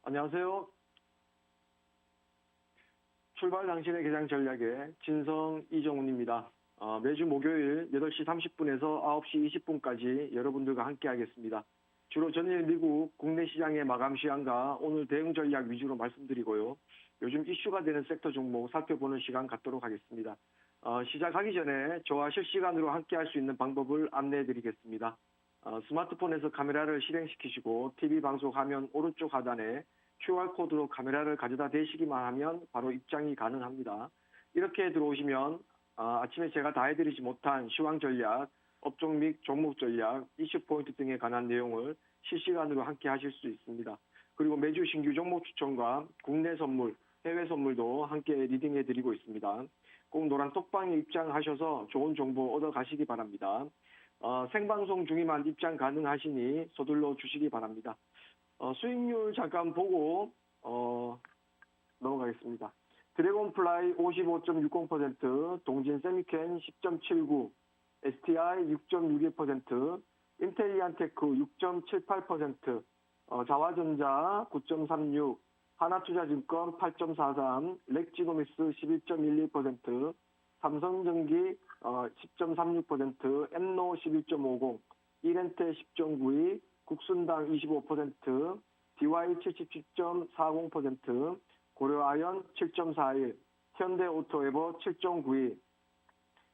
안녕하세요. 출발 당신의 개장 전략의 진성 이정훈입니다. 매주 목요일 8시 30분에서 9시 20분까지 여러분들과 함께 하겠습니다. 주로 전일 미국 국내 시장의 마감 시황과 오늘 대응 전략 위주로 말씀드리고요. 요즘 이슈가 되는 섹터 종목 살펴보는 시간 갖도록 하겠습니다. 시작하기 전에 저와 실시간으로 함께 할 수 있는 방법을 안내해 드리겠습니다. 스마트폰에서 카메라를 실행시키시고 TV 방송 화면 오른쪽 하단에 QR코드로 카메라를 가져다 대시기만 하면 바로 입장이 가능합니다. 이렇게 들어오시면 아침에 제가 다 해드리지 못한 시황 전략, 업종 및 종목 전략, 이슈 포인트 등에 관한 내용을 실시간으로 함께 하실 수 있습니다. 그리고 매주 신규 종목 추천과 국내 선물, 해외 선물도 함께 리딩해 드리고 있습니다. 꼭 노란 톡방에 입장하셔서 좋은 정보 얻어 가시기 바랍니다. 생방송 중에만 입장 가능하시니 서둘러 주시기 바랍니다. 수익률 잠깐 보고 넘어가겠습니다. 드래곤플라이 55.60%, 동진 세미켄 10.79%, STI 6.61%, 인텔리안테크 6.78%, 자화전자 9.36%, 하나투자증권 8.43%, 렉지노믹스 11.11%, 삼성전기 10.36%, 엔노 11.50%, 이렌테 10.92%, 국순당 25%, DY 77.40%, 고려아연 7.41%, 현대오토에버 7.92%,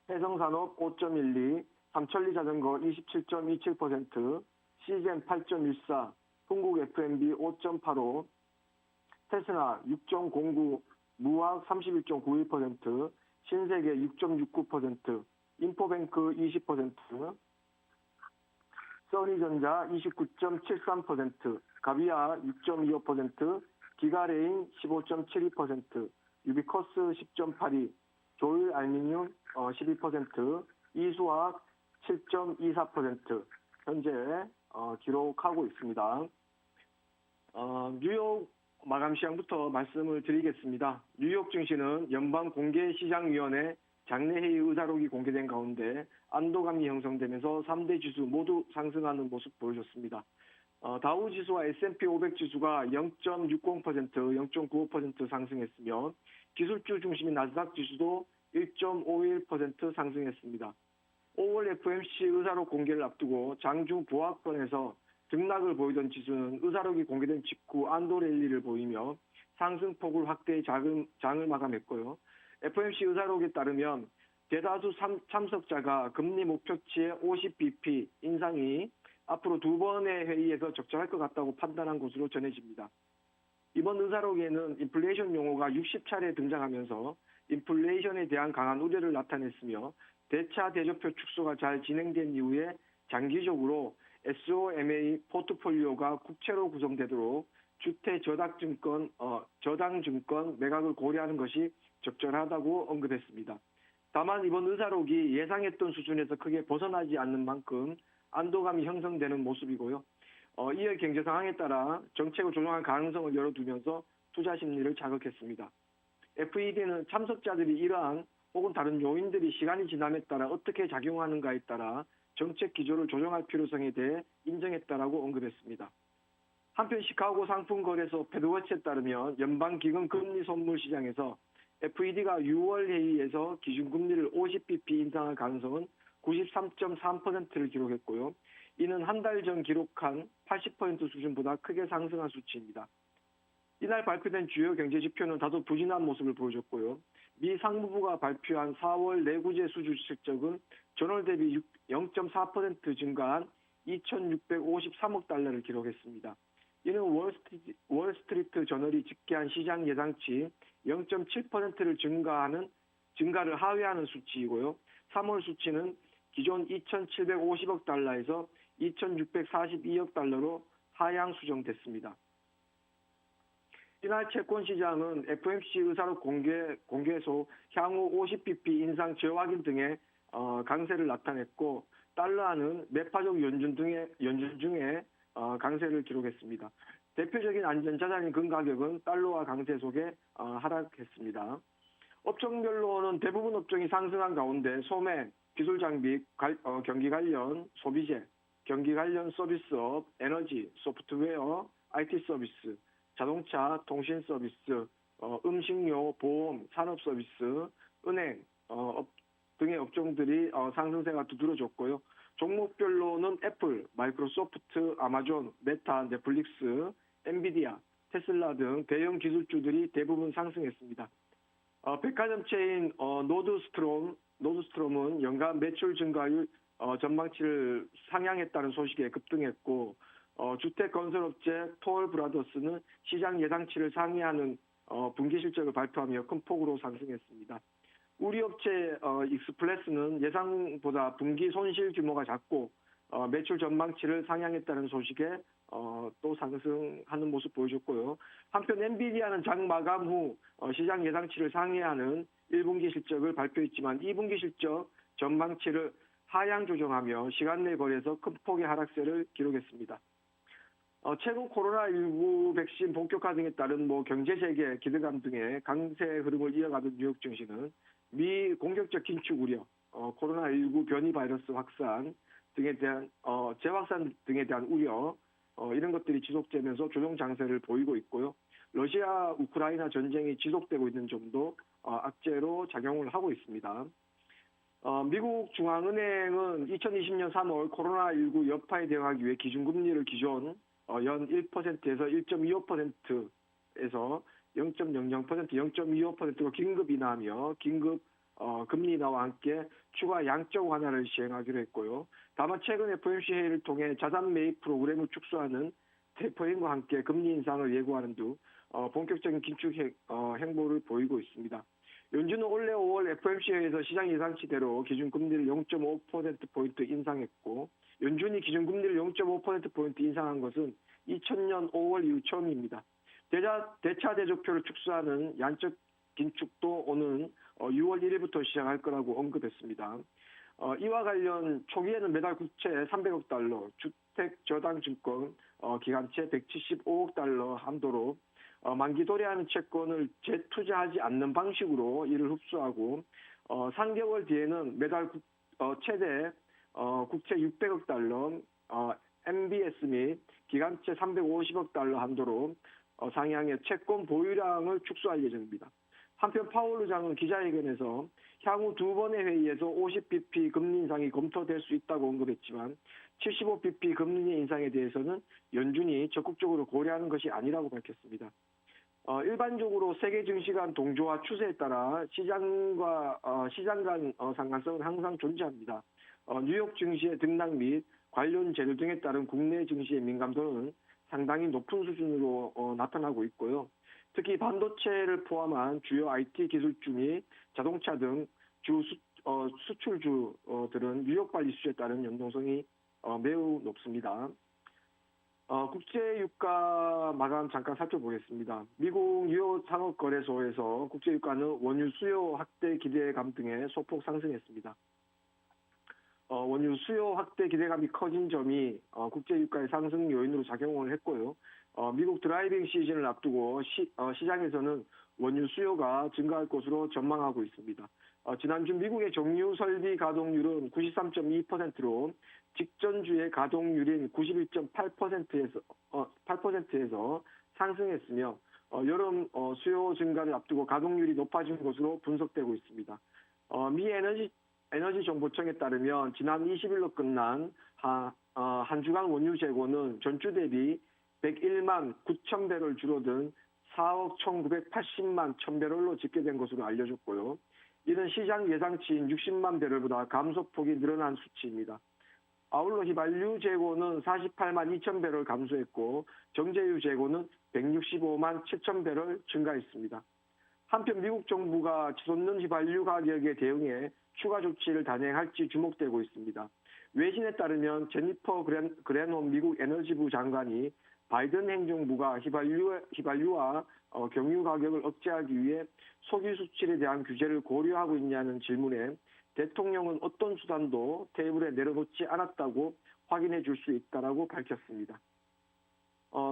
해성산업 5.12%, 삼천리자전거 27.27%, 시젠 8.14%, 흥국 F&B 5.85%, 테스나 6.09%, 무학 31.91%, 신세계 6.69%, 인포뱅크 20%, 써니전자 29.73%, 가비아 6.25%, 기가레인 15.72%, 유비커스 10.82%, 조일알미늄 12%, 이수학 7.24% 현재 기록하고 있습니다. 뉴욕 마감 시황부터 말씀을 드리겠습니다. 뉴욕 증시는 연방공개시장위원회 장내회의 의사록이 공개된 가운데 안도감이 형성되면서 3대 지수 모두 상승하는 모습 보여줬습니다. 다우지수와 S&P 500 지수가 0.60%, 0.95% 상승했으며 기술주 중심인 나스닥 지수도 1.51% 상승했습니다. 5월 FOMC 의사록 공개를 앞두고 장중 보합권에서 등락을 보이던 지수는 의사록이 공개된 직후 안도 랠리를 보이며 상승폭을 확대해 장을 마감했고요. FOMC 의사록에 따르면 대다수 참석자가 금리 목표치의 50bp 인상이 앞으로 2번의 회의에서 적절할 것 같다고 판단한 것으로 전해집니다. 이번 의사록에는 인플레이션 용어가 60차례 등장하면서 인플레이션에 대한 강한 우려를 나타냈으며 대차 대조표 축소가 잘 진행된 이후에 장기적으로 SOMA 포트폴리오가 국채로 구성되도록 주택 저당증권 매각을 고려하는 것이 적절하다고 언급했습니다. 다만 이번 의사록이 예상했던 수준에서 크게 벗어나지 않는 만큼 안도감이 형성되는 모습이고요. 이어 경제 상황에 따라 정책을 조정할 가능성을 열어두면서 투자 심리를 자극했습니다. FED는 참석자들이 이러한 혹은 다른 요인들이 시간이 지남에 따라 어떻게 작용하는가에 따라 정책 기조를 조정할 필요성에 대해 인정했다라고 언급했습니다. 한편 시카고 상품거래소 패드워치에 따르면 연방기금 금리 선물 시장에서 FED가 6월 회의에서 기준금리를 50bp 인상할 가능성은 93.3%를 기록했고요. 이는 한 달 전 기록한 80% 수준보다 크게 상승한 수치입니다. 이날 발표된 주요 경제지표는 다소 부진한 모습을 보여줬고요. 미 상무부가 발표한 4월 내구재 수주 실적은 전월 대비 0.4% 증가한 2,653억 달러를 기록했습니다. 이는 월스트리트 저널이 집계한 시장 예상치 0.7%를 증가를 하회하는 수치이고요. 3월 수치는 기존 2,750억 달러에서 2,642억 달러로 하향 수정됐습니다. 이날 채권시장은 FOMC 의사록 공개소 향후 50bp 인상 재확인 등의 강세를 나타냈고 달러화는 매파적 연준 중에 강세를 기록했습니다. 대표적인 안전자산인 금 가격은 달러화 강세 속에 하락했습니다. 업종별로는 대부분 업종이 상승한 가운데 소매, 기술장비, 경기 관련, 소비재, 경기 관련 서비스업, 에너지, 소프트웨어, IT 서비스, 자동차, 통신 서비스, 음식료, 보험, 산업 서비스, 은행 등의 업종들이 상승세가 두드러졌고요. 종목별로는 애플, 마이크로소프트, 아마존, 메타, 넷플릭스, 엔비디아, 테슬라 등 대형 기술주들이 대부분 상승했습니다. 백화점 체인 노드스트롬은 연간 매출 증가율 전망치를 상향했다는 소식에 급등했고, 주택건설업체 톨브라더스는 시장 예상치를 상회하는 분기 실적을 발표하며 큰 폭으로 상승했습니다. 우리업체 익스플레스는 예상보다 분기 손실 규모가 작고 매출 전망치를 상향했다는 소식에 또 상승하는 모습 보여줬고요. 한편 엔비디아는 장 마감 후 시장 예상치를 상회하는 1분기 실적을 발표했지만 2분기 실적 전망치를 하향 조정하며 시간 내 거래에서 큰 폭의 하락세를 기록했습니다. 최근 코로나19 백신 본격화 등에 따른 경제 세계 기대감 등의 강세 흐름을 이어가던 뉴욕 증시는 미 공격적 긴축 우려, 코로나19 변이 바이러스 확산 등에 대한 재확산 등에 대한 우려 이런 것들이 지속되면서 조정 장세를 보이고 있고요. 러시아 우크라이나 전쟁이 지속되고 있는 점도 악재로 작용을 하고 있습니다. 미국 중앙은행은 2020년 3월 코로나19 여파에 대응하기 위해 기준금리를 기존 연 1%에서 1.25%에서 0.00%, 0.25%로 긴급 인하하며 긴급 금리 인하와 함께 추가 양적 완화를 시행하기로 했고요. 다만 최근 FOMC 회의를 통해 자산 매입 프로그램을 축소하는 테이퍼링과 함께 금리 인상을 예고하는 등 본격적인 긴축 행보를 보이고 있습니다. 연준은 올해 5월 FOMC 회의에서 시장 예상치대로 기준금리를 0.5%포인트 인상했고, 연준이 기준금리를 0.5%포인트 인상한 것은 2000년 5월 이후 처음입니다. 대차 대조표를 축소하는 양적 긴축도 오는 6월 1일부터 시작할 거라고 언급했습니다. 이와 관련 초기에는 매달 국채 300억 달러, 주택저당증권 기간채 175억 달러 한도로 만기 도래하는 채권을 재투자하지 않는 방식으로 이를 흡수하고 3개월 뒤에는 매달 최대 국채 600억 달러, MBS 및 기간채 350억 달러 한도로 상향해 채권 보유량을 축소할 예정입니다. 한편 파월 의장은 기자회견에서 향후 두 번의 회의에서 50bp 금리 인상이 검토될 수 있다고 언급했지만 75bp 금리 인상에 대해서는 연준이 적극적으로 고려하는 것이 아니라고 밝혔습니다. 일반적으로 세계 증시 간 동조와 추세에 따라 시장 간 상관성은 항상 존재합니다. 뉴욕 증시의 등락 및 관련 재료 등에 따른 국내 증시의 민감도는 상당히 높은 수준으로 나타나고 있고요. 특히 반도체를 포함한 주요 IT 기술주 및 자동차 등 수출주들은 뉴욕발 이슈에 따른 연동성이 매우 높습니다. 국제 유가 마감 잠깐 살펴보겠습니다. 미국 뉴욕 상업거래소에서 국제 유가는 원유 수요 확대 기대감 등에 소폭 상승했습니다. 원유 수요 확대 기대감이 커진 점이 국제 유가의 상승 요인으로 작용을 했고요. 미국 드라이빙 시즌을 앞두고 시장에서는 원유 수요가 증가할 것으로 전망하고 있습니다. 지난주 미국의 정유 설비 가동률은 93.2%로 직전주의 가동률인 91.8%에서 상승했으며 여름 수요 증가를 앞두고 가동률이 높아진 것으로 분석되고 있습니다. 미 에너지 정보청에 따르면 지난 20일로 끝난 한 주간 원유 재고는 전주 대비 101만 9천 배럴 줄어든 4억 1980만 1000배럴로 집계된 것으로 알려졌고요. 이는 시장 예상치인 60만 배럴보다 감소폭이 늘어난 수치입니다. 아울러 휘발유 재고는 48만 2천 배럴 감소했고 정제유 재고는 165만 7천 배럴 증가했습니다. 한편 미국 정부가 치솟는 휘발유 가격에 대응해 추가 조치를 단행할지 주목되고 있습니다. 외신에 따르면 제니퍼 그랜홈 미국 에너지부 장관이 바이든 행정부가 휘발유와 경유 가격을 억제하기 위해 석유 수출에 대한 규제를 고려하고 있냐는 질문에 대통령은 어떤 수단도 테이블에 내려놓지 않았다고 확인해 줄 수 있다고 밝혔습니다.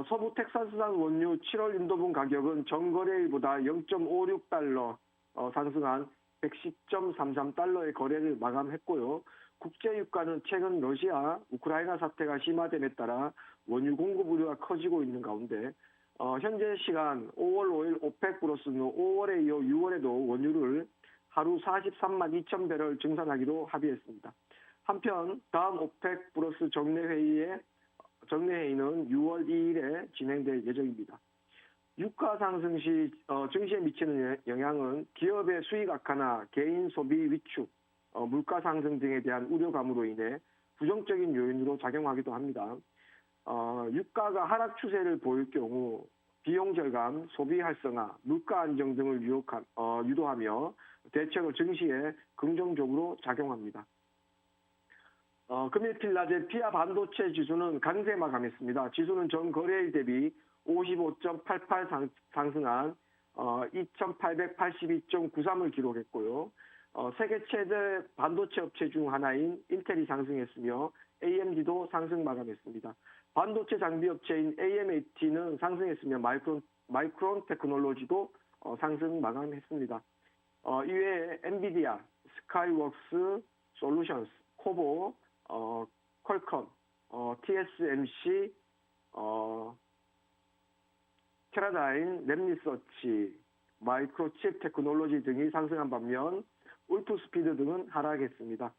서부 텍사스산 원유 7월 인도분 가격은 전거래일보다 0.56달러 상승한 110.33달러의 거래를 마감했고요. 국제유가는 최근 러시아, 우크라이나 사태가 심화됨에 따라 원유 공급 우려가 커지고 있는 가운데 현재 시간 5월 5일 오펙 플러스는 5월에 이어 6월에도 원유를 하루 43만 2천 배럴 증산하기로 합의했습니다. 한편 다음 오펙 플러스 정례회의는 6월 2일에 진행될 예정입니다. 유가 상승 시 증시에 미치는 영향은 기업의 수익 악화나 개인 소비 위축, 물가 상승 등에 대한 우려감으로 인해 부정적인 요인으로 작용하기도 합니다. 유가가 하락 추세를 보일 경우 비용 절감, 소비 활성화, 물가 안정 등을 유도하며 대체로 증시에 긍정적으로 작용합니다. 금일 필라델피아 반도체 지수는 강세 마감했습니다. 지수는 전 거래일 대비 55.88 상승한 2882.93을 기록했고요. 세계 최대 반도체 업체 중 하나인 인텔이 상승했으며 AMD도 상승 마감했습니다. 반도체 장비 업체인 AMAT는 상승했으며 마이크론 테크놀로지도 상승 마감했습니다. 이외에 엔비디아, 스카이웍스 솔루션스, 코보, 퀄컴, TSMC, 테라다인, 랩리서치, 마이크로칩 테크놀로지 등이 상승한 반면 울프스피드 등은 하락했습니다.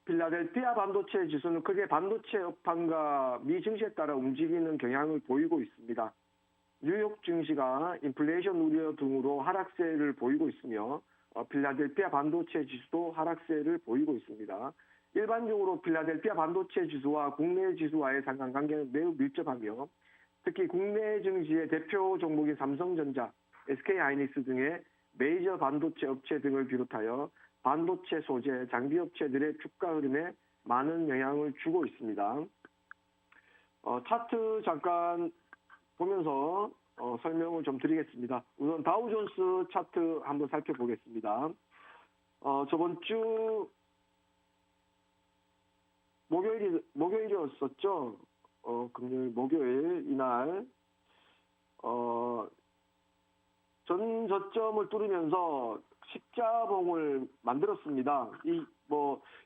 필라델피아 반도체 지수는 크게 반도체 업황과 미 증시에 따라 움직이는 경향을 보이고 있습니다. 뉴욕 증시가 인플레이션 우려 등으로 하락세를 보이고 있으며 필라델피아 반도체 지수도 하락세를 보이고 있습니다. 일반적으로 필라델피아 반도체 지수와 국내 지수와의 상관관계는 매우 밀접하며 특히 국내 증시의 대표 종목인 삼성전자, SK하이닉스 등의 메이저 반도체 업체 등을 비롯하여 반도체 소재, 장비 업체들의 주가 흐름에 많은 영향을 주고 있습니다. 차트 잠깐 보면서 설명을 좀 드리겠습니다. 우선 다우존스 차트 한번 살펴보겠습니다. 저번 주 목요일이었었죠. 금요일, 목요일 이날 전 저점을 뚫으면서 십자봉을 만들었습니다.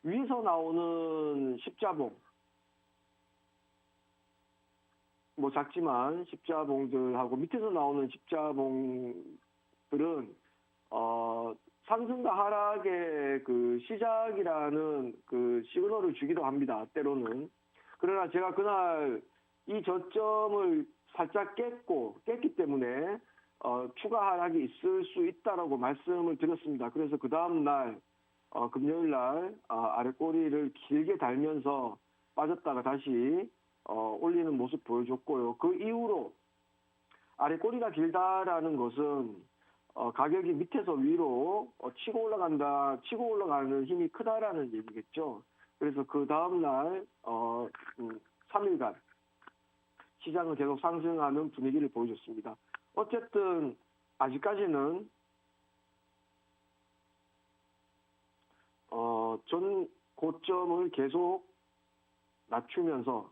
위에서 나오는 십자봉, 작지만 십자봉들하고 밑에서 나오는 십자봉들은 상승과 하락의 그 시작이라는 그 시그널을 주기도 합니다. 때로는. 그러나 제가 그날 이 저점을 살짝 깼기 때문에 추가 하락이 있을 수 있다라고 말씀을 드렸습니다. 그래서 그 다음 날 금요일 날 아래 꼬리를 길게 달면서 빠졌다가 다시 올리는 모습 보여줬고요. 그 이후로 아래 꼬리가 길다라는 것은 가격이 밑에서 위로 치고 올라가는 힘이 크다라는 얘기겠죠. 그래서 그 다음 날 3일간 시장은 계속 상승하는 분위기를 보여줬습니다. 어쨌든 아직까지는 전 고점을 계속 낮추면서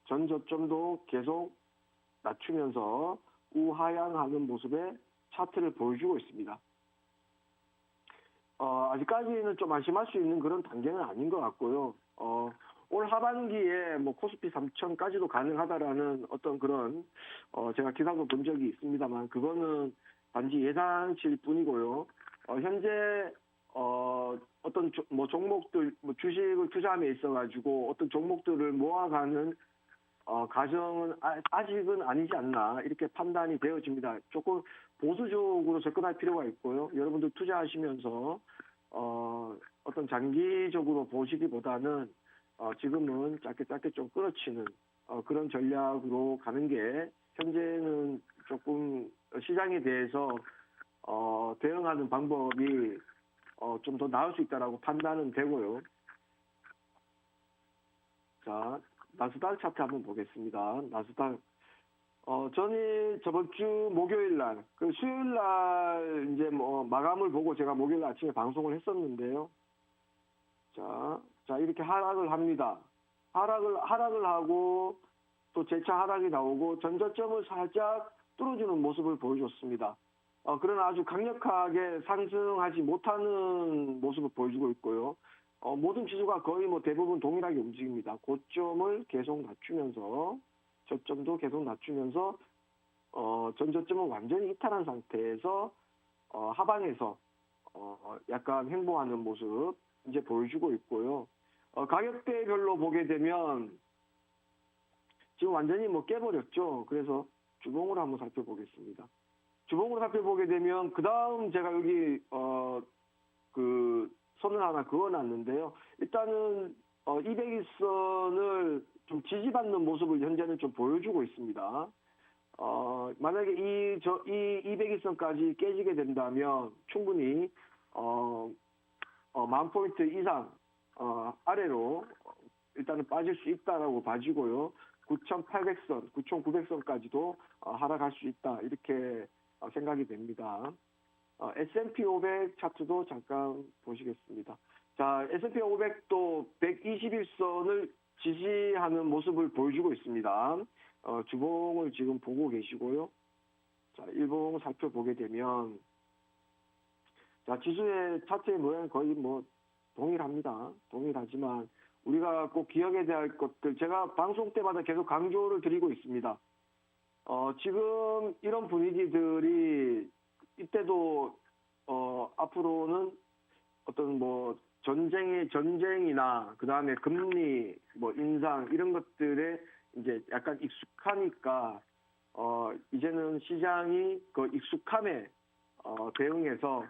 전 저점도 계속 낮추면서 우하향하는 모습의 차트를 보여주고 있습니다. 아직까지는 좀 안심할 수 있는 그런 단계는 아닌 것 같고요. 올 하반기에 코스피 3천까지도 가능하다라는 어떤 그런 제가 기사도 본 적이 있습니다만 그거는 단지 예상치일 뿐이고요. 현재 어떤 종목들 주식을 투자함에 있어가지고 어떤 종목들을 모아가는 가정은 아직은 아니지 않나 이렇게 판단이 되어집니다. 조금 보수적으로 접근할 필요가 있고요. 여러분들 투자하시면서 어떤 장기적으로 보시기보다는 지금은 짧게 좀 끌어치는 그런 전략으로 가는 게 현재는 조금 시장에 대해서 대응하는 방법이 좀 더 나을 수 있다라고 판단은 되고요. 자, 나스닥 차트 한번 보겠습니다. 나스닥 저번 주 목요일 날, 수요일 날 이제 마감을 보고 제가 목요일 아침에 방송을 했었는데요. 자, 이렇게 하락을 합니다. 하락을 하고 또 재차 하락이 나오고 전저점을 살짝 뚫어주는 모습을 보여줬습니다. 그러나 아주 강력하게 상승하지 못하는 모습을 보여주고 있고요. 모든 지수가 거의 대부분 동일하게 움직입니다. 고점을 계속 낮추면서 저점도 계속 낮추면서 전저점은 완전히 이탈한 상태에서 하방에서 약간 횡보하는 모습 이제 보여주고 있고요. 가격대별로 보게 되면 지금 완전히 뭐 깨버렸죠. 그래서 주봉으로 한번 살펴보겠습니다. 주봉으로 살펴보게 되면 그 다음 제가 여기 그 선을 하나 그어놨는데요. 일단은 200일선을 좀 지지받는 모습을 현재는 좀 보여주고 있습니다. 만약에 이 200일선까지 깨지게 된다면 충분히 10,000포인트 이상 아래로 일단은 빠질 수 있다라고 봐지고요. 9,800선, 9,900선까지도 하락할 수 있다 이렇게 생각이 됩니다. S&P 500 차트도 잠깐 보시겠습니다. 자, S&P 500도 121선을 지지하는 모습을 보여주고 있습니다. 주봉을 지금 보고 계시고요. 자, 일봉 살펴보게 되면 자, 지수의 차트의 모양은 거의 뭐 동일합니다. 동일하지만 우리가 꼭 기억해야 할 것들 제가 방송 때마다 계속 강조를 드리고 있습니다. 지금 이런 분위기들이 이때도 앞으로는 어떤 뭐 전쟁이나 그 다음에 금리 뭐 인상 이런 것들에 이제 약간 익숙하니까 이제는 시장이 그 익숙함에 대응해서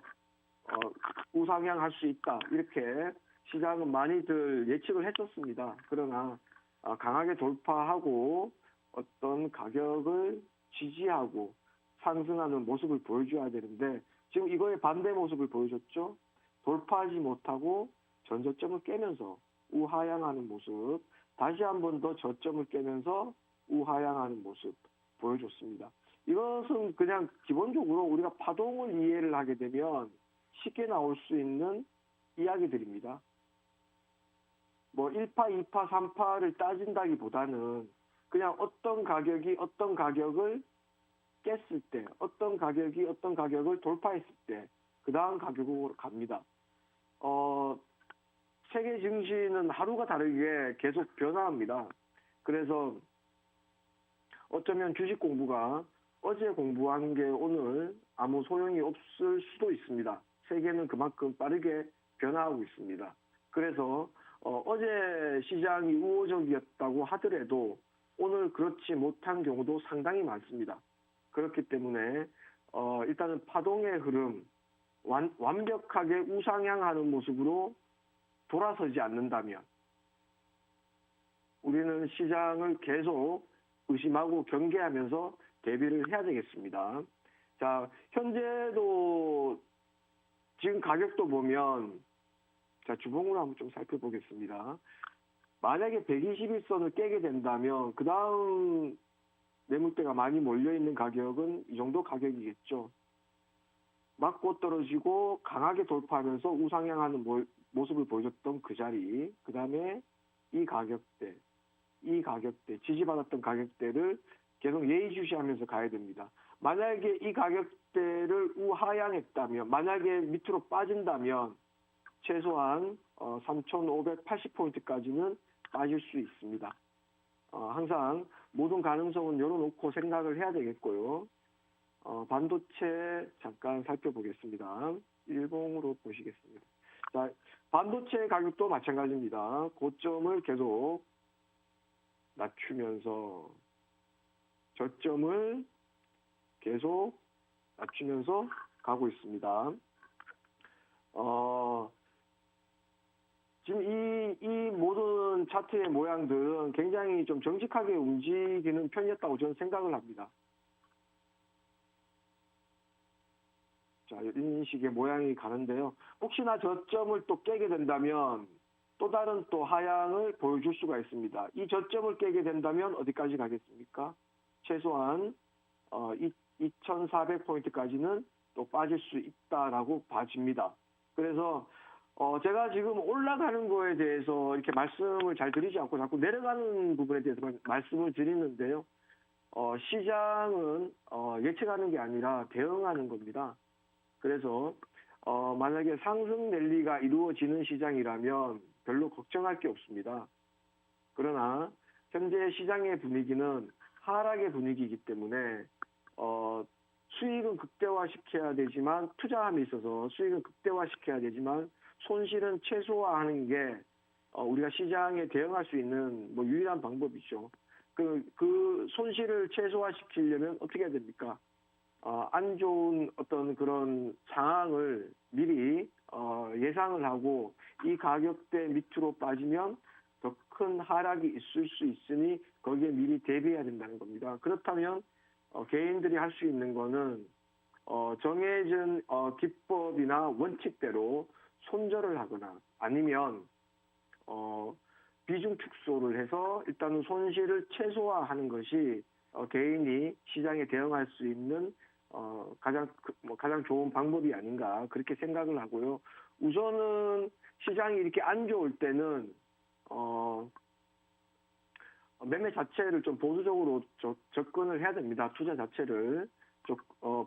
우상향할 수 있다 이렇게 시장은 많이들 예측을 했었습니다. 그러나 강하게 돌파하고 어떤 가격을 지지하고 상승하는 모습을 보여줘야 되는데 지금 이거의 반대 모습을 보여줬죠. 돌파하지 못하고 전저점을 깨면서 우하향하는 모습, 다시 한 번 더 저점을 깨면서 우하향하는 모습 보여줬습니다. 이것은 그냥 기본적으로 우리가 파동을 이해를 하게 되면 쉽게 나올 수 있는 이야기들입니다. 뭐 1파, 2파, 3파를 따진다기보다는 그냥 어떤 가격이 어떤 가격을 깼을 때, 어떤 가격이 어떤 가격을 돌파했을 때, 그 다음 가격으로 갑니다. 세계 증시는 하루가 다르게 계속 변화합니다. 그래서 어쩌면 주식 공부가 어제 공부한 게 오늘 아무 소용이 없을 수도 있습니다. 세계는 그만큼 빠르게 변화하고 있습니다. 그래서 어제 시장이 우호적이었다고 하더라도 오늘 그렇지 못한 경우도 상당히 많습니다. 그렇기 때문에 일단은 파동의 흐름, 완벽하게 우상향하는 모습으로 돌아서지 않는다면 우리는 시장을 계속 의심하고 경계하면서 대비를 해야 되겠습니다. 자, 현재도 지금 가격도 보면 자, 주봉으로 한번 좀 살펴보겠습니다. 만약에 121선을 깨게 된다면 그 다음 매물대가 많이 몰려있는 가격은 이 정도 가격이겠죠. 맞고 떨어지고 강하게 돌파하면서 우상향하는 모습을 보여줬던 그 자리, 그 다음에 이 가격대, 지지받았던 가격대를 계속 예의주시하면서 가야 됩니다. 만약에 이 가격대를 우하향했다면, 만약에 밑으로 빠진다면 최소한 3,580포인트까지는 빠질 수 있습니다. 항상 모든 가능성은 열어놓고 생각을 해야 되겠고요. 반도체 잠깐 살펴보겠습니다. 일봉으로 보시겠습니다. 자, 반도체 가격도 마찬가지입니다. 고점을 계속 낮추면서 저점을 계속 낮추면서 가고 있습니다. 지금 이 모든 차트의 모양들은 굉장히 좀 정직하게 움직이는 편이었다고 저는 생각을 합니다. 자, 이런 식의 모양이 가는데요. 혹시나 저점을 또 깨게 된다면 또 다른 또 하향을 보여줄 수가 있습니다. 이 저점을 깨게 된다면 어디까지 가겠습니까? 최소한 2,400포인트까지는 또 빠질 수 있다라고 봐집니다. 그래서 제가 지금 올라가는 거에 대해서 이렇게 말씀을 잘 드리지 않고 자꾸 내려가는 부분에 대해서 말씀을 드리는데요. 시장은 예측하는 게 아니라 대응하는 겁니다. 그래서 만약에 상승 랠리가 이루어지는 시장이라면 별로 걱정할 게 없습니다. 그러나 현재 시장의 분위기는 하락의 분위기이기 때문에 수익은 극대화시켜야 되지만 투자함에 있어서 수익은 극대화시켜야 되지만 손실은 최소화하는 게 우리가 시장에 대응할 수 있는 뭐 유일한 방법이죠. 그 손실을 최소화시키려면 어떻게 해야 됩니까? 안 좋은 어떤 그런 상황을 미리 예상을 하고 이 가격대 밑으로 빠지면 더 큰 하락이 있을 수 있으니 거기에 미리 대비해야 된다는 겁니다. 그렇다면 개인들이 할 수 있는 거는 정해진 기법이나 원칙대로 손절을 하거나 아니면 비중 축소를 해서 일단은 손실을 최소화하는 것이 개인이 시장에 대응할 수 있는 가장 좋은 방법이 아닌가 그렇게 생각을 하고요. 우선은 시장이 이렇게 안 좋을 때는 매매 자체를 좀 보수적으로 접근을 해야 됩니다. 투자 자체를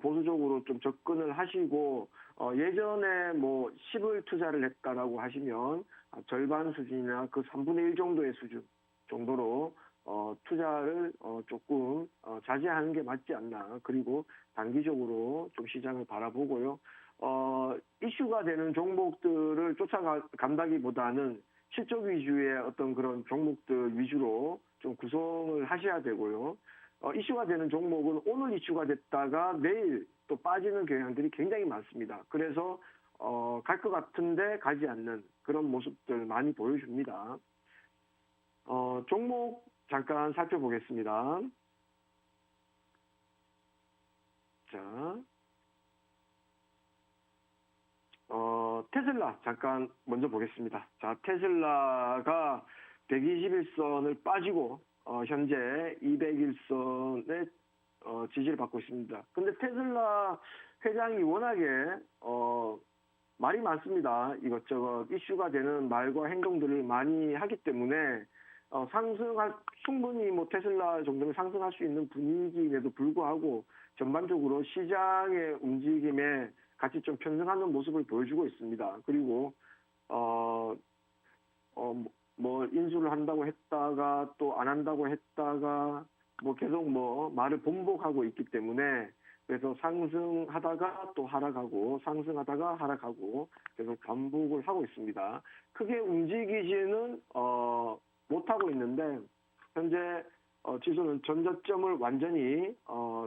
보수적으로 좀 접근을 하시고 예전에 뭐 10을 투자를 했다라고 하시면 절반 수준이나 그 3분의 1 정도의 수준 정도로 투자를 조금 자제하는 게 맞지 않나. 그리고 단기적으로 좀 시장을 바라보고요. 이슈가 되는 종목들을 쫓아간다기보다는 실적 위주의 어떤 그런 종목들 위주로 좀 구성을 하셔야 되고요. 이슈가 되는 종목은 오늘 이슈가 됐다가 내일 또 빠지는 경향들이 굉장히 많습니다. 그래서 갈 것 같은데 가지 않는 그런 모습들 많이 보여줍니다. 종목 잠깐 살펴보겠습니다. 자, 테슬라 잠깐 먼저 보겠습니다. 자, 테슬라가 121선을 빠지고 현재 201선의 지지를 받고 있습니다. 근데 테슬라 회장이 워낙에 말이 많습니다. 이것저것 이슈가 되는 말과 행동들을 많이 하기 때문에 충분히 뭐 테슬라 정도는 상승할 수 있는 분위기임에도 불구하고 전반적으로 시장의 움직임에 같이 좀 편승하는 모습을 보여주고 있습니다. 그리고 뭐 인수를 한다고 했다가 또 안 한다고 했다가 뭐 계속 뭐 말을 번복하고 있기 때문에 그래서 상승하다가 또 하락하고 상승하다가 하락하고 계속 반복을 하고 있습니다. 크게 움직이지는 못하고 있는데 현재 지수는 전저점을 완전히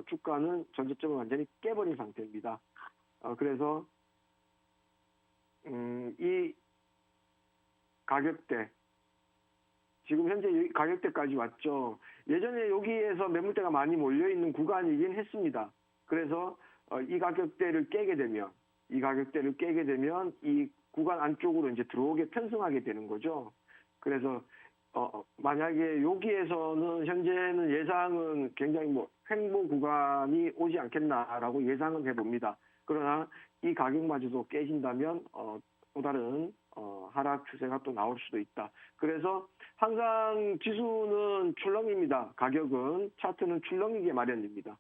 주가는 전저점을 완전히 깨버린 상태입니다. 그래서 이 가격대 지금 현재 이 가격대까지 왔죠. 예전에 여기에서 매물대가 많이 몰려있는 구간이긴 했습니다. 그래서 이 가격대를 깨게 되면 이 구간 안쪽으로 이제 들어오게 편승하게 되는 거죠. 그래서 만약에 여기에서는 현재는 예상은 굉장히 뭐 횡보 구간이 오지 않겠나라고 예상은 해봅니다. 그러나 이 가격마저도 깨진다면 또 다른 하락 추세가 또 나올 수도 있다. 그래서 항상 지수는 출렁입니다. 가격은 차트는 출렁이게 마련입니다.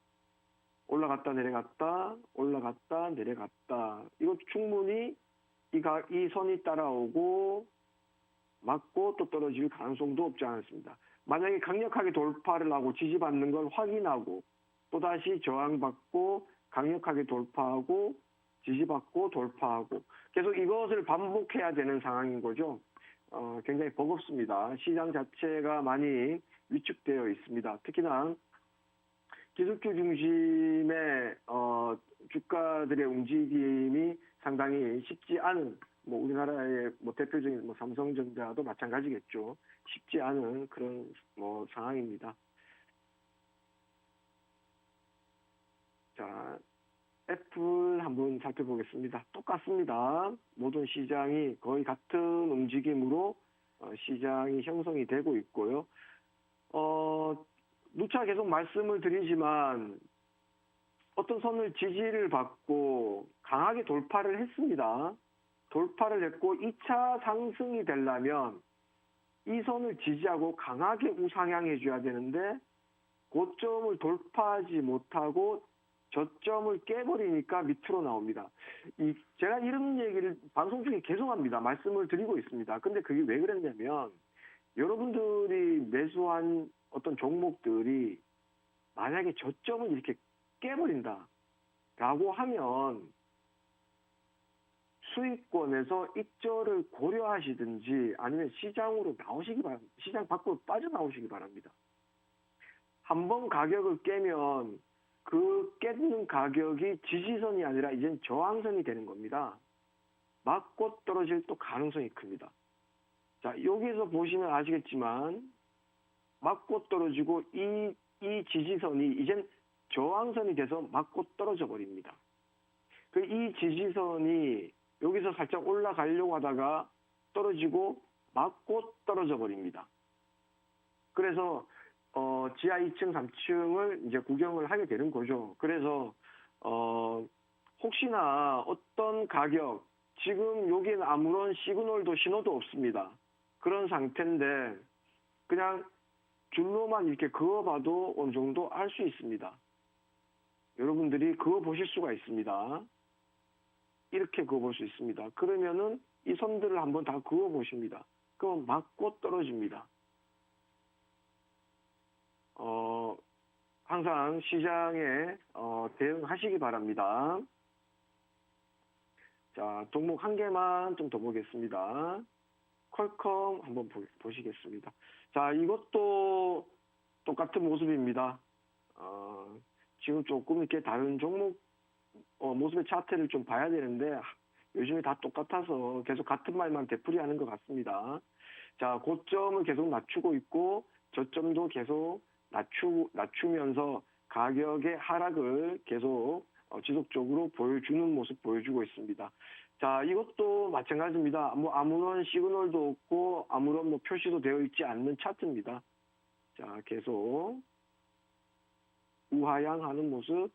올라갔다 내려갔다 올라갔다 내려갔다. 이거 충분히 이 선이 따라오고 맞고 또 떨어질 가능성도 없지 않습니다. 만약에 강력하게 돌파를 하고 지지받는 걸 확인하고 또다시 저항받고 강력하게 돌파하고 지지받고 돌파하고 계속 이것을 반복해야 되는 상황인 거죠. 굉장히 버겁습니다. 시장 자체가 많이 위축되어 있습니다. 특히나 기술주 중심의 주가들의 움직임이 상당히 쉽지 않은 뭐 우리나라의 뭐 대표적인 뭐 삼성전자도 마찬가지겠죠. 쉽지 않은 그런 뭐 상황입니다. 자, 애플 한번 살펴보겠습니다. 똑같습니다. 모든 시장이 거의 같은 움직임으로 시장이 형성이 되고 있고요. 누차 계속 말씀을 드리지만 어떤 선을 지지를 받고 강하게 돌파를 했습니다. 돌파를 했고 2차 상승이 되려면 이 선을 지지하고 강하게 우상향해 줘야 되는데 고점을 돌파하지 못하고 저점을 깨버리니까 밑으로 나옵니다. 제가 이런 얘기를 방송 중에 계속 합니다. 말씀을 드리고 있습니다. 근데 그게 왜 그랬냐면 여러분들이 매수한 어떤 종목들이 만약에 저점을 이렇게 깨버린다라고 하면 수익권에서 익절을 고려하시든지 아니면 시장으로 나오시기 바랍니다. 시장 밖으로 빠져나오시기 바랍니다. 한번 가격을 깨면 그 깨는 가격이 지지선이 아니라 이젠 저항선이 되는 겁니다. 맞고 떨어질 또 가능성이 큽니다. 자, 여기서 보시면 아시겠지만 맞고 떨어지고 이 지지선이 이젠 저항선이 돼서 맞고 떨어져 버립니다. 이 지지선이 여기서 살짝 올라가려고 하다가 떨어지고 맞고 떨어져 버립니다. 그래서 지하 2층, 3층을 이제 구경을 하게 되는 거죠. 그래서 혹시나 어떤 가격, 지금 여기는 아무런 시그널도 신호도 없습니다. 그런 상태인데 그냥 줄로만 이렇게 그어봐도 어느 정도 알 수 있습니다. 여러분들이 그어보실 수가 있습니다. 이렇게 그어볼 수 있습니다. 그러면은 이 선들을 한번 다 그어보십니다. 그럼 맞고 떨어집니다. 항상 시장에 대응하시기 바랍니다. 자, 종목 한 개만 좀 더 보겠습니다. 퀄컴 한번 보시겠습니다. 자, 이것도 똑같은 모습입니다. 지금 조금 이렇게 다른 종목 모습의 차트를 좀 봐야 되는데 요즘에 다 똑같아서 계속 같은 말만 되풀이하는 것 같습니다. 자, 고점을 계속 낮추고 있고 저점도 계속 낮추면서 가격의 하락을 계속 지속적으로 보여주는 모습 보여주고 있습니다. 자, 이것도 마찬가지입니다. 뭐 아무런 시그널도 없고 아무런 뭐 표시도 되어 있지 않는 차트입니다. 자, 계속 우하향하는 모습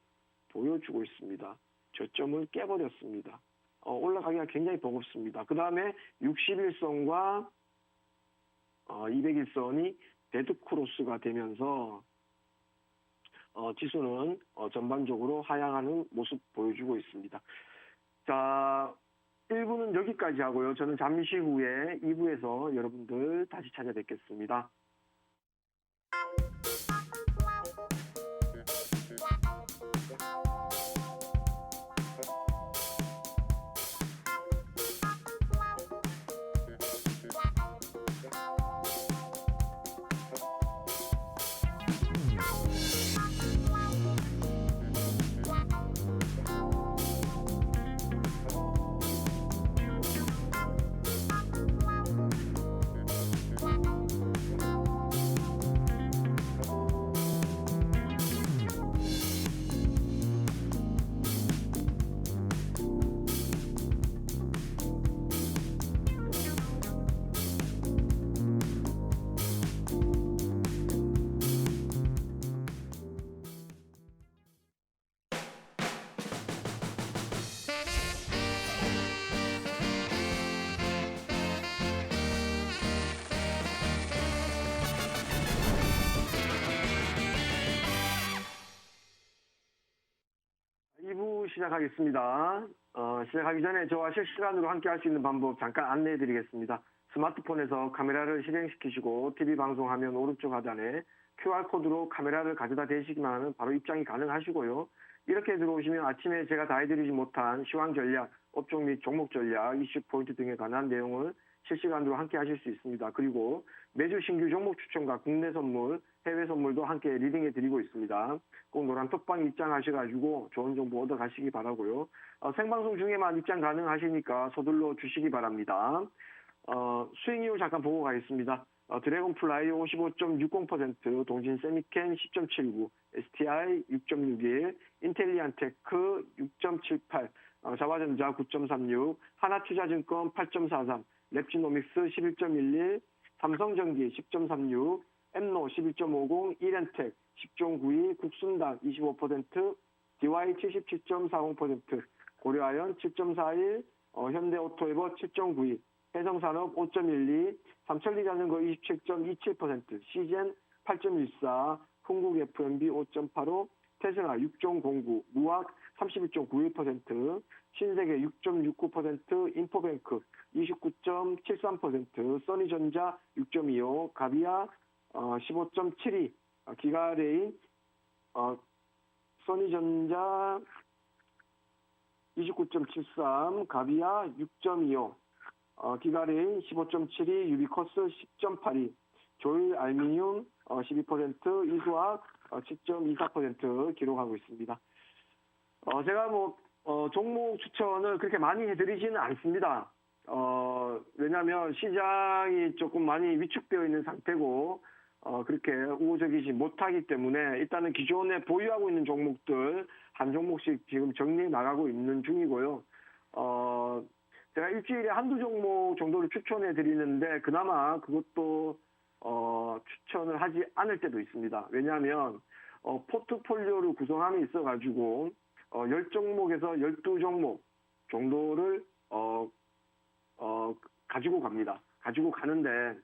보여주고 있습니다. 저점을 깨버렸습니다. 올라가기가 굉장히 버겁습니다. 그 다음에 61선과 201선이 데드크로스가 되면서 지수는 전반적으로 하향하는 모습 보여주고 있습니다. 자, 1부는 여기까지 하고요. 저는 잠시 후에 2부에서 여러분들 다시 찾아뵙겠습니다. 시작하겠습니다. 시작하기 전에 저와 실시간으로 함께 할 수 있는 방법 잠깐 안내해 드리겠습니다. 스마트폰에서 카메라를 실행시키시고 TV 방송 화면 오른쪽 하단에 QR코드로 카메라를 가져다 대시기만 하면 바로 입장이 가능하시고요. 이렇게 들어오시면 아침에 제가 다 해드리지 못한 시황 전략, 업종 및 종목 전략, 이슈 포인트 등에 관한 내용을 실시간으로 함께 하실 수 있습니다. 그리고 매주 신규 종목 추천과 국내 선물, 해외 선물도 함께 리딩해 드리고 있습니다. 꼭 노란 톡방 입장하셔가지고 좋은 정보 얻어 가시기 바라고요. 생방송 중에만 입장 가능하시니까 서둘러 주시기 바랍니다. 수익 이유 잠깐 보고 가겠습니다. 드래곤플라이 55.60%, 동진 세미켄 10.79, STI 6.61, 인텔리안테크 6.78, 자화전자 9.36, 하나투자증권 8.43, 랩지노믹스 11.11, 삼성전기 10.36, 엠노 11.50, 이렌텍 10.92, 국순당 25%, DY 77.40%, 고려아연 7.41, 현대오토에버 7.92, 해성산업 5.12, 삼천리자전거 27.27%, 시젠 8.14, 흥국FMB 5.85, 테슬라 6.09, 무학 31.91%, 신세계 6.69%, 인포뱅크 29.73%, 써니전자 6.25, 가비아 15.72, 기가레인 선의전자 29.73, 가비아 6.25, 기가레인 15.72, 유비커스 10.82, 조일 알미늄 12%, 이수학 7.24% 기록하고 있습니다. 제가 종목 추천을 그렇게 많이 해드리지는 않습니다. 왜냐하면 시장이 조금 많이 위축되어 있는 상태고, 그렇게 우호적이지 못하기 때문에 일단은 기존에 보유하고 있는 종목들 한 종목씩 지금 정리해 나가고 있는 중이고요. 제가 일주일에 한두 종목 정도를 추천해 드리는데 그나마 그것도 추천을 하지 않을 때도 있습니다. 왜냐하면 포트폴리오를 구성함에 있어가지고 10종목에서 12종목 정도를 가지고 갑니다. 가지고 가는데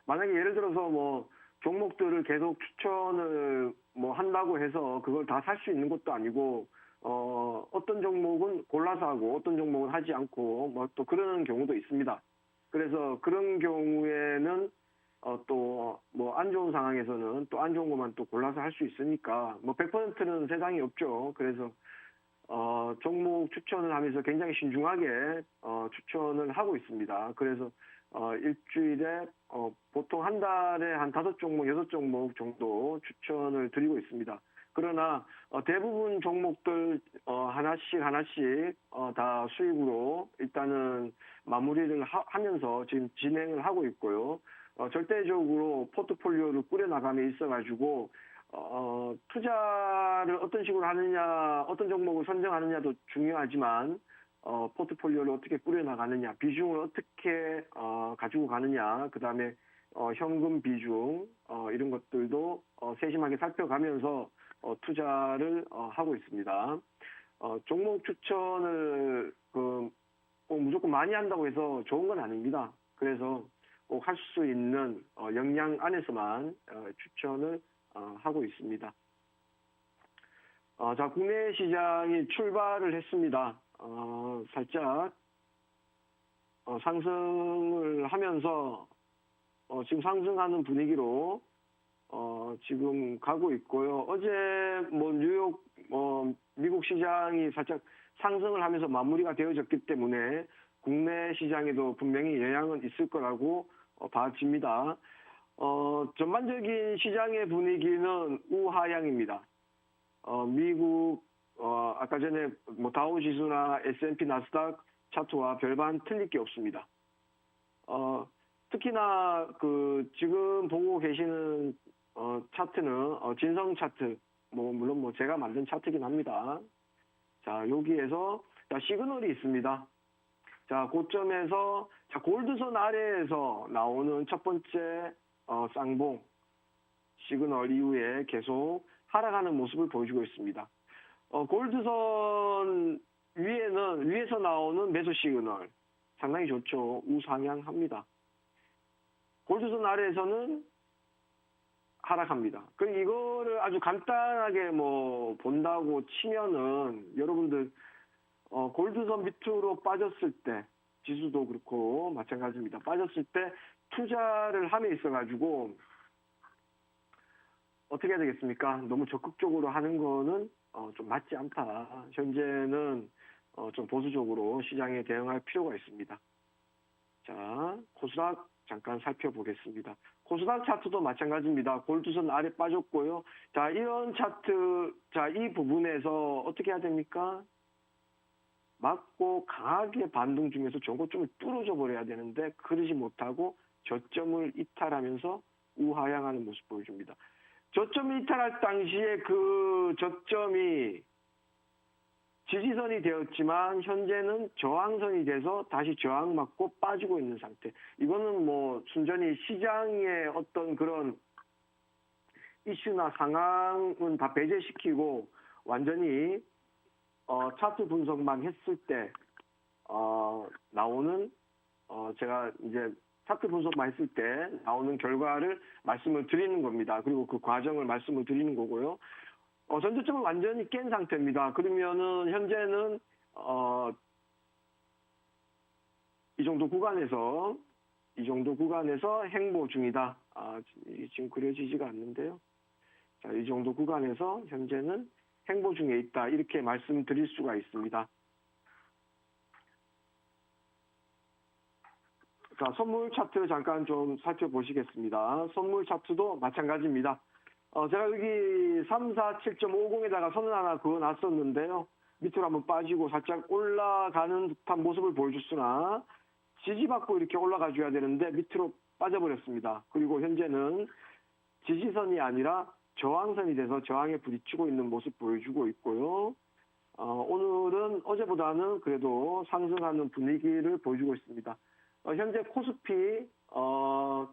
만약에 예를 들어서 종목들을 계속 추천을 한다고 해서 그걸 다 살 수 있는 것도 아니고 어떤 종목은 골라서 하고 어떤 종목은 하지 않고 또 그러는 경우도 있습니다. 그래서 그런 경우에는 또 안 좋은 상황에서는 또 안 좋은 것만 또 골라서 할 수 있으니까 100%는 세상에 없죠. 그래서 종목 추천을 하면서 굉장히 신중하게 추천을 하고 있습니다. 그래서 일주일에 보통 한 달에 한 5종목, 6종목 정도 추천을 드리고 있습니다. 그러나 대부분 종목들 하나씩 다 수익으로 일단은 마무리를 하면서 지금 진행을 하고 있고요. 절대적으로 포트폴리오를 꾸려나감에 있어가지고 투자를 어떤 식으로 하느냐, 어떤 종목을 선정하느냐도 중요하지만 포트폴리오를 어떻게 꾸려나가느냐, 비중을 어떻게 가지고 가느냐, 그 다음에 현금 비중 이런 것들도 세심하게 살펴가면서 투자를 하고 있습니다. 종목 추천을 꼭 무조건 많이 한다고 해서 좋은 건 아닙니다. 그래서 꼭 할 수 있는 역량 안에서만 추천을 하고 있습니다. 자, 국내 시장이 출발을 했습니다. 살짝 상승을 하면서 지금 상승하는 분위기로 지금 가고 있고요. 어제 뉴욕 미국 시장이 살짝 상승을 하면서 마무리가 되어졌기 때문에 국내 시장에도 분명히 영향은 있을 거라고 봐집니다. 전반적인 시장의 분위기는 우하향입니다. 미국 아까 전에 다우 지수나 S&P 나스닥 차트와 별반 틀릴 게 없습니다. 특히나 지금 보고 계시는 차트는 진성 차트, 물론 제가 만든 차트긴 합니다. 자, 여기에서 시그널이 있습니다. 자, 고점에서 골드선 아래에서 나오는 첫 번째 쌍봉 시그널 이후에 계속 하락하는 모습을 보여주고 있습니다. 골드선 위에서 나오는 매수 시그널 상당히 좋죠. 우상향합니다. 골드선 아래에서는 하락합니다. 그리고 이거를 아주 간단하게 본다고 치면은 여러분들 골드선 밑으로 빠졌을 때 지수도 그렇고 마찬가지입니다. 빠졌을 때 투자를 함에 있어가지고 어떻게 해야 되겠습니까? 너무 적극적으로 하는 거는 좀 맞지 않다. 현재는 좀 보수적으로 시장에 대응할 필요가 있습니다. 자, 코스닥 잠깐 살펴보겠습니다. 코스닥 차트도 마찬가지입니다. 골드선 아래 빠졌고요. 자, 이런 차트, 이 부분에서 어떻게 해야 됩니까? 맞고 강하게 반등 중에서 저고점을 뚫어져 버려야 되는데 그러지 못하고 저점을 이탈하면서 우하향하는 모습 보여줍니다. 저점을 이탈할 당시에 그 저점이 지지선이 되었지만 현재는 저항선이 돼서 다시 저항 맞고 빠지고 있는 상태. 이거는 순전히 시장의 어떤 그런 이슈나 상황은 다 배제시키고 완전히 차트 분석만 했을 때 나오는 제가 이제 차트 분석만 했을 때 나오는 결과를 말씀을 드리는 겁니다. 그리고 그 과정을 말씀을 드리는 거고요. 전저점을 완전히 깬 상태입니다. 그러면은 현재는 이 정도 구간에서 행보 중이다. 지금 그려지지가 않는데요. 자, 이 정도 구간에서 현재는 행보 중에 있다. 이렇게 말씀드릴 수가 있습니다. 자, 선물 차트 잠깐 좀 살펴보시겠습니다. 선물 차트도 마찬가지입니다. 제가 여기 347.50에다가 선을 하나 그어놨었는데요. 밑으로 한번 빠지고 살짝 올라가는 듯한 모습을 보여줬으나 지지받고 이렇게 올라가 줘야 되는데 밑으로 빠져버렸습니다. 그리고 현재는 지지선이 아니라 저항선이 돼서 저항에 부딪히고 있는 모습 보여주고 있고요. 오늘은 어제보다는 그래도 상승하는 분위기를 보여주고 있습니다. 현재 코스피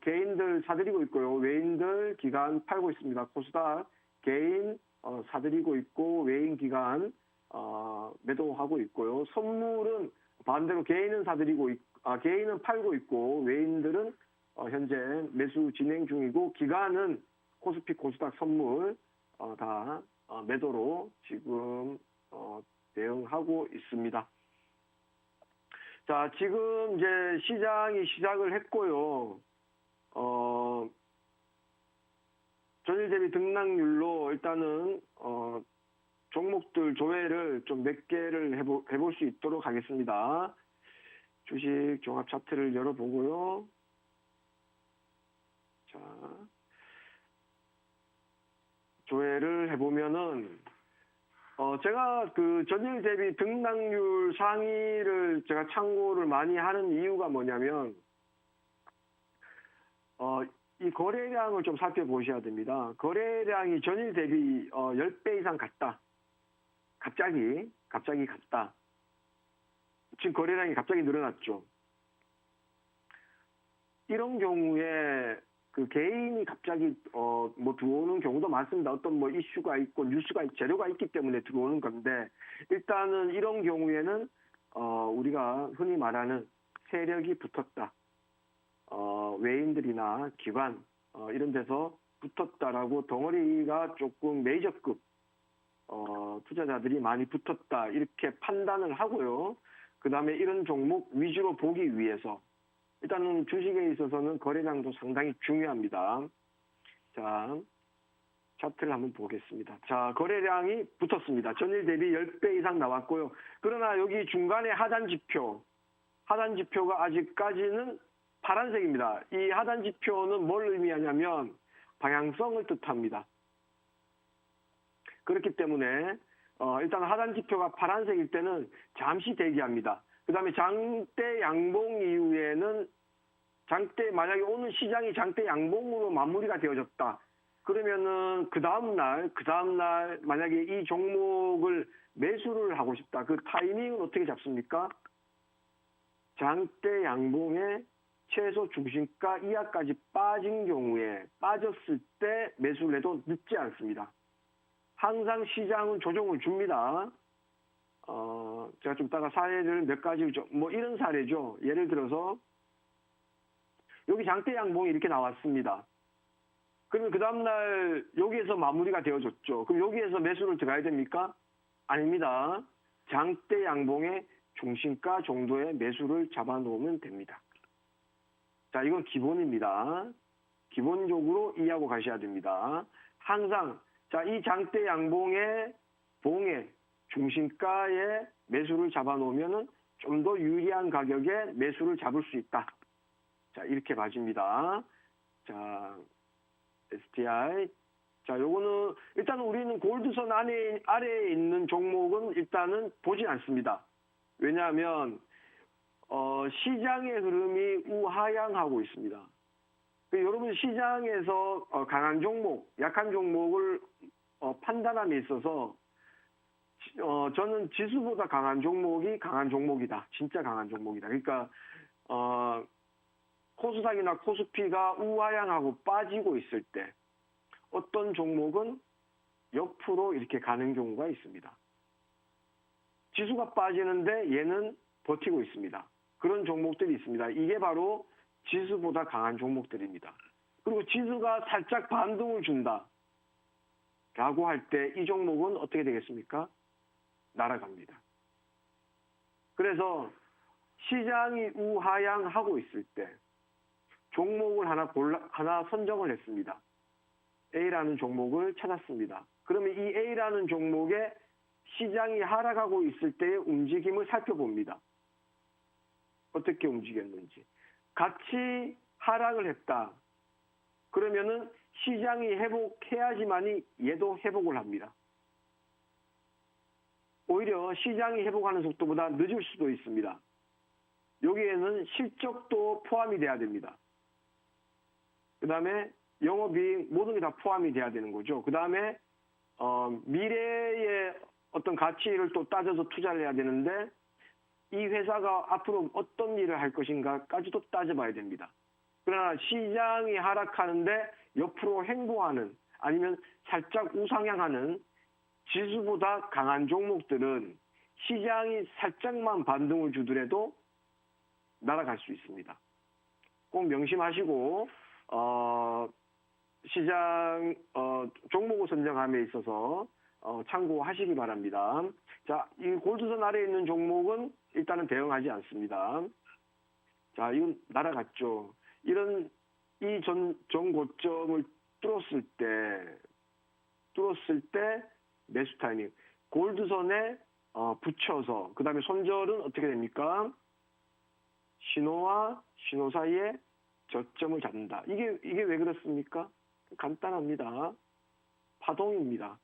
개인들 사들이고 있고요. 외인들 기간 팔고 있습니다. 코스닥 개인 사들이고 있고 외인 기간 매도하고 있고요. 선물은 반대로 개인은 개인은 팔고 있고 외인들은 현재 매수 진행 중이고 기간은 코스피 코스닥 선물 다 매도로 지금 대응하고 있습니다. 자, 지금 이제 시장이 시작을 했고요. 전일 대비 등락률로 일단은 종목들 조회를 좀 몇 개를 해볼 수 있도록 하겠습니다. 주식 종합 차트를 열어보고요. 자, 조회를 해보면은 제가 그 전일 대비 등락률 상위를 제가 참고를 많이 하는 이유가 뭐냐면 이 거래량을 좀 살펴보셔야 됩니다. 거래량이 전일 대비 10배 이상 갔다. 갑자기 갔다. 지금 거래량이 갑자기 늘어났죠. 이런 경우에 그 개인이 갑자기 뭐 들어오는 경우도 많습니다. 어떤 뭐 이슈가 있고 뉴스가 재료가 있기 때문에 들어오는 건데 일단은 이런 경우에는 우리가 흔히 말하는 세력이 붙었다. 외인들이나 기관 이런 데서 붙었다라고 덩어리가 조금 메이저급 투자자들이 많이 붙었다 이렇게 판단을 하고요. 그 다음에 이런 종목 위주로 보기 위해서 일단은 주식에 있어서는 거래량도 상당히 중요합니다. 자, 차트를 한번 보겠습니다. 자, 거래량이 붙었습니다. 전일 대비 10배 이상 나왔고요. 그러나 여기 중간에 하단 지표가 아직까지는 파란색입니다. 이 하단 지표는 뭘 의미하냐면 방향성을 뜻합니다. 그렇기 때문에 일단 하단 지표가 파란색일 때는 잠시 대기합니다. 그 다음에 장대 양봉 이후에는 만약에 오늘 시장이 장대 양봉으로 마무리가 되어졌다. 그러면은 그 다음날 만약에 이 종목을 매수를 하고 싶다. 그 타이밍은 어떻게 잡습니까? 장대 양봉의 최소 중심가 이하까지 빠졌을 때 매수를 해도 늦지 않습니다. 항상 시장은 조정을 줍니다. 제가 좀 이따가 사례를 몇 가지, 뭐 이런 사례죠. 예를 들어서, 여기 장대 양봉이 이렇게 나왔습니다. 그러면 그 다음날 여기에서 마무리가 되어졌죠. 그럼 여기에서 매수를 들어가야 됩니까? 아닙니다. 장대 양봉의 중심가 정도의 매수를 잡아놓으면 됩니다. 자, 이건 기본입니다. 기본적으로 이해하고 가셔야 됩니다. 항상, 자, 이 장대 양봉의 봉의 중심가에 매수를 잡아놓으면 좀 더 유리한 가격에 매수를 잡을 수 있다. 자, 이렇게 봐집니다. 자, STI. 자, 요거는, 일단은 우리는 골드선 아래에 있는 종목은 일단은 보진 않습니다. 왜냐하면, 시장의 흐름이 우하향하고 있습니다. 여러분 시장에서 강한 종목, 약한 종목을 판단함에 있어서 저는 지수보다 강한 종목이 강한 종목이다. 진짜 강한 종목이다. 그러니까 코스닥이나 코스피가 우하향하고 빠지고 있을 때 어떤 종목은 옆으로 이렇게 가는 경우가 있습니다. 지수가 빠지는데 얘는 버티고 있습니다. 그런 종목들이 있습니다. 이게 바로 지수보다 강한 종목들입니다. 그리고 지수가 살짝 반등을 준다 라고 할 때 이 종목은 어떻게 되겠습니까? 날아갑니다. 그래서 시장이 우하향하고 있을 때 종목을 하나 선정을 했습니다. A라는 종목을 찾았습니다. 그러면 이 A라는 종목에 시장이 하락하고 있을 때의 움직임을 살펴봅니다. 어떻게 움직였는지. 같이 하락을 했다. 그러면은 시장이 회복해야지만이 얘도 회복을 합니다. 오히려 시장이 회복하는 속도보다 늦을 수도 있습니다. 여기에는 실적도 포함이 돼야 됩니다. 그 다음에 영업이익 모든 게 다 포함이 돼야 되는 거죠. 그 다음에 미래의 어떤 가치를 또 따져서 투자를 해야 되는데 이 회사가 앞으로 어떤 일을 할 것인가까지도 따져봐야 됩니다. 그러나 시장이 하락하는데 옆으로 횡보하는 아니면 살짝 우상향하는 지수보다 강한 종목들은 시장이 살짝만 반등을 주더라도 날아갈 수 있습니다. 꼭 명심하시고 시장 종목을 선정함에 있어서 참고하시기 바랍니다. 자, 이 골드선 아래에 있는 종목은 일단은 대응하지 않습니다. 자, 이건 날아갔죠. 이런 이 전 고점을 뚫었을 때 매수 타이밍. 골드선에 붙여서 그 다음에 손절은 어떻게 됩니까? 신호와 신호 사이에 저점을 잡는다. 이게 왜 그렇습니까? 간단합니다. 파동입니다.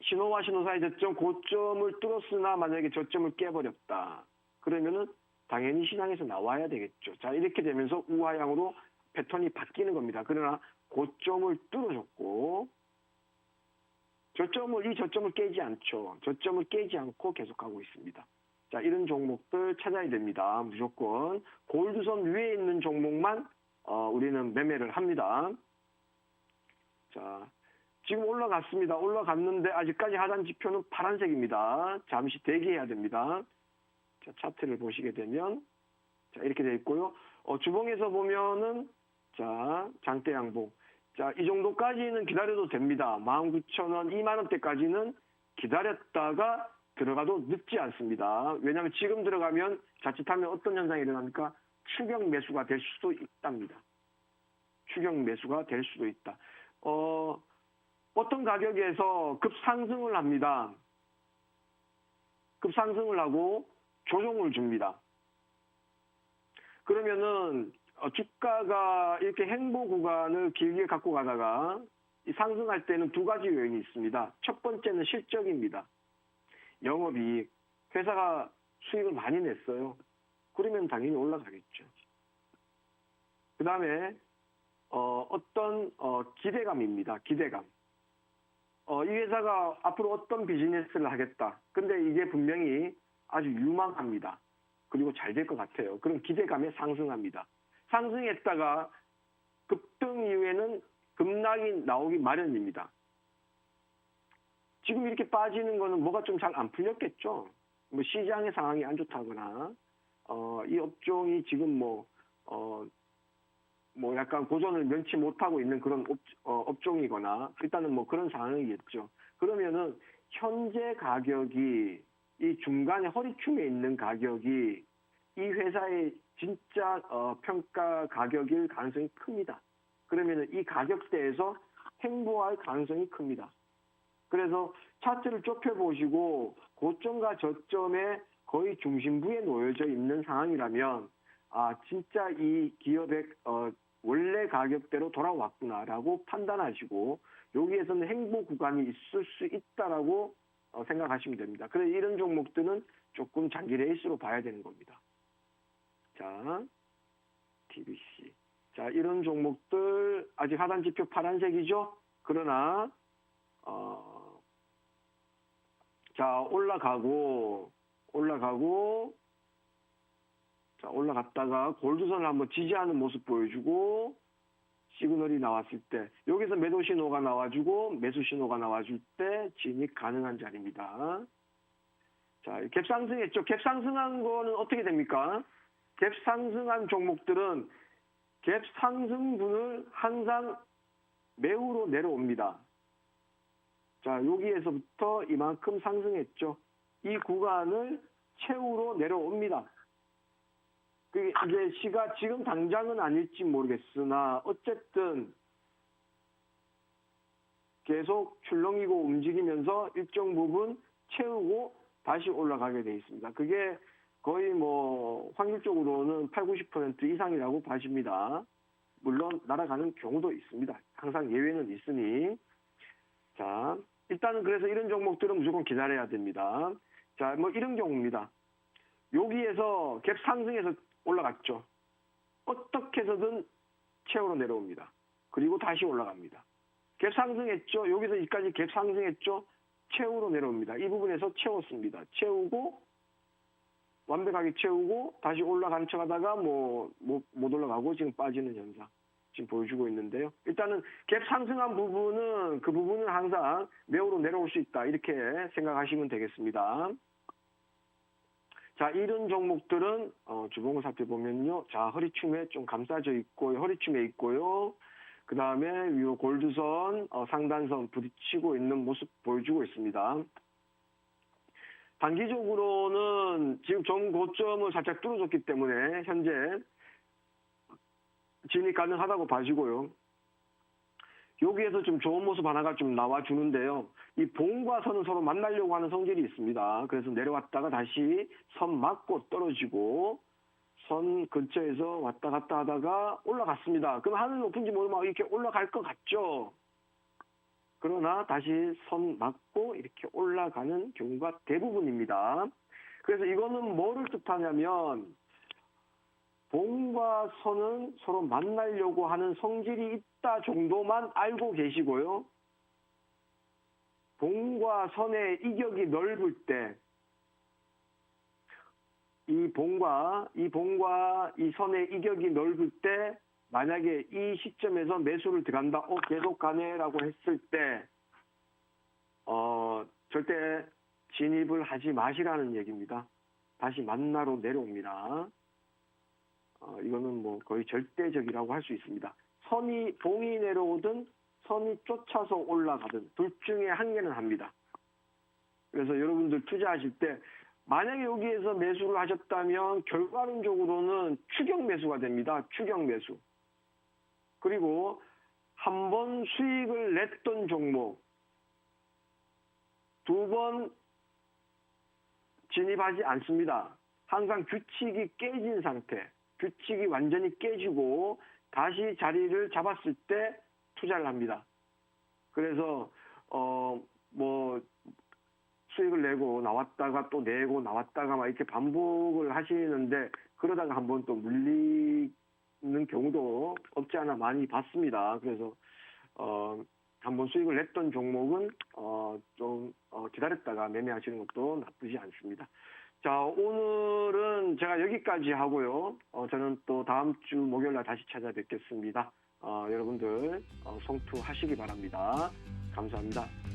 신호와 신호 사이 저점, 고점을 뚫었으나 만약에 저점을 깨버렸다. 그러면은 당연히 시장에서 나와야 되겠죠. 자, 이렇게 되면서 우하향으로 패턴이 바뀌는 겁니다. 그러나 고점을 뚫어줬고 이 저점을 깨지 않죠. 저점을 깨지 않고 계속하고 있습니다. 자, 이런 종목들 찾아야 됩니다. 무조건 골드선 위에 있는 종목만 우리는 매매를 합니다. 자, 지금 올라갔습니다. 올라갔는데 아직까지 하단 지표는 파란색입니다. 잠시 대기해야 됩니다. 자, 차트를 보시게 되면 자, 이렇게 되어 있고요. 주봉에서 보면은 자, 장대 양봉. 자, 이 정도까지는 기다려도 됩니다. 19,000원, 2만원대까지는 기다렸다가 들어가도 늦지 않습니다. 왜냐하면 지금 들어가면 자칫하면 어떤 현상이 일어납니까? 추격 매수가 될 수도 있답니다. 추격 매수가 될 수도 있다. 어떤 가격에서 급상승을 합니다. 급상승을 하고 조정을 줍니다. 그러면은 주가가 이렇게 횡보 구간을 길게 갖고 가다가 상승할 때는 두 가지 요인이 있습니다. 첫 번째는 실적입니다. 영업이익. 회사가 수익을 많이 냈어요. 그러면 당연히 올라가겠죠. 그 다음에 어떤 기대감입니다. 기대감. 이 회사가 앞으로 어떤 비즈니스를 하겠다. 근데 이게 분명히 아주 유망합니다. 그리고 잘 될 것 같아요. 그럼 기대감에 상승합니다. 상승했다가 급등 이후에는 급락이 나오기 마련입니다. 지금 이렇게 빠지는 거는 뭐가 좀 잘 안 풀렸겠죠. 뭐 시장의 상황이 안 좋다거나 이 업종이 지금 뭐 약간 고전을 면치 못하고 있는 그런 업종이거나 일단은 뭐 그런 상황이겠죠. 그러면은 현재 가격이 이 중간에 허리춤에 있는 가격이 이 회사의 진짜 평가 가격일 가능성이 큽니다. 그러면은 이 가격대에서 횡보할 가능성이 큽니다. 그래서 차트를 좁혀보시고 고점과 저점의 거의 중심부에 놓여져 있는 상황이라면 진짜 이 기업의 원래 가격대로 돌아왔구나라고 판단하시고 여기에서는 횡보 구간이 있을 수 있다라고 생각하시면 됩니다. 그래서 이런 종목들은 조금 장기 레이스로 봐야 되는 겁니다. 자, TBC. 자, 이런 종목들 아직 하단 지표 파란색이죠? 그러나 자, 올라가고 자, 올라갔다가 골드선을 한번 지지하는 모습 보여주고 시그널이 나왔을 때 여기서 매도 신호가 나와주고 매수 신호가 나와줄 때 진입 가능한 자리입니다. 자, 갭상승했죠. 갭상승한 거는 어떻게 됩니까? 갭상승한 종목들은 갭상승분을 항상 매우로 내려옵니다. 자, 여기에서부터 이만큼 상승했죠. 이 구간을 최후로 내려옵니다. 그게 이제 시가 지금 당장은 아닐지 모르겠으나 어쨌든 계속 출렁이고 움직이면서 일정 부분 채우고 다시 올라가게 돼 있습니다. 그게 거의 뭐 확률적으로는 8, 90% 이상이라고 봐집니다. 물론 날아가는 경우도 있습니다. 항상 예외는 있으니. 자, 일단은 그래서 이런 종목들은 무조건 기다려야 됩니다. 자, 뭐 이런 경우입니다. 여기에서 갭 상승해서 올라갔죠. 어떻게 해서든 최후로 내려옵니다. 그리고 다시 올라갑니다. 갭 상승했죠. 여기서 여기까지 갭 상승했죠. 최후로 내려옵니다. 이 부분에서 채웠습니다. 채우고 완벽하게 채우고 다시 올라간 척 하다가 못 올라가고 지금 빠지는 현상 지금 보여주고 있는데요. 일단은 갭 상승한 부분은 그 부분은 항상 매우로 내려올 수 있다 이렇게 생각하시면 되겠습니다. 자, 이런 종목들은 주봉을 살펴보면요. 자, 허리춤에 좀 감싸져 있고요. 허리춤에 있고요. 그 다음에 위로 골드선, 상단선 부딪히고 있는 모습 보여주고 있습니다. 단기적으로는 지금 전 고점을 살짝 뚫어줬기 때문에 현재 진입 가능하다고 봐지고요. 여기에서 좀 좋은 모습 하나가 좀 나와주는데요. 이 봉과 선은 서로 만나려고 하는 성질이 있습니다. 그래서 내려왔다가 다시 선 맞고 떨어지고 선 근처에서 왔다 갔다 하다가 올라갔습니다. 그럼 하늘 높은지 모르면 이렇게 올라갈 것 같죠? 그러나 다시 선 맞고 이렇게 올라가는 경우가 대부분입니다. 그래서 이거는 뭐를 뜻하냐면 봉과 선은 서로 만나려고 하는 성질이 있다 정도만 알고 계시고요. 봉과 선의 이격이 넓을 때 이 봉과 이 선의 이격이 넓을 때 만약에 이 시점에서 매수를 들어간다, 계속 가네라고 했을 때, 절대 진입을 하지 마시라는 얘기입니다. 다시 만나러 내려옵니다. 이거는 뭐 거의 절대적이라고 할 수 있습니다. 봉이 내려오든 선이 쫓아서 올라가든 둘 중에 한 개는 합니다. 그래서 여러분들 투자하실 때 만약에 여기에서 매수를 하셨다면 결과론적으로는 추격 매수가 됩니다. 추격 매수. 그리고 한 번 수익을 냈던 종목, 두 번 진입하지 않습니다. 항상 규칙이 깨진 상태, 규칙이 완전히 깨지고 다시 자리를 잡았을 때 투자를 합니다. 그래서 수익을 내고 나왔다가 또 내고 나왔다가 막 이렇게 반복을 하시는데 그러다가 한번 또 물리는 경우도 없지 않아 많이 봤습니다. 그래서 한번 수익을 냈던 종목은 좀 기다렸다가 매매하시는 것도 나쁘지 않습니다. 자, 오늘은 제가 여기까지 하고요. 저는 또 다음 주 목요일날 다시 찾아뵙겠습니다. 여러분들 성투하시기 바랍니다. 감사합니다.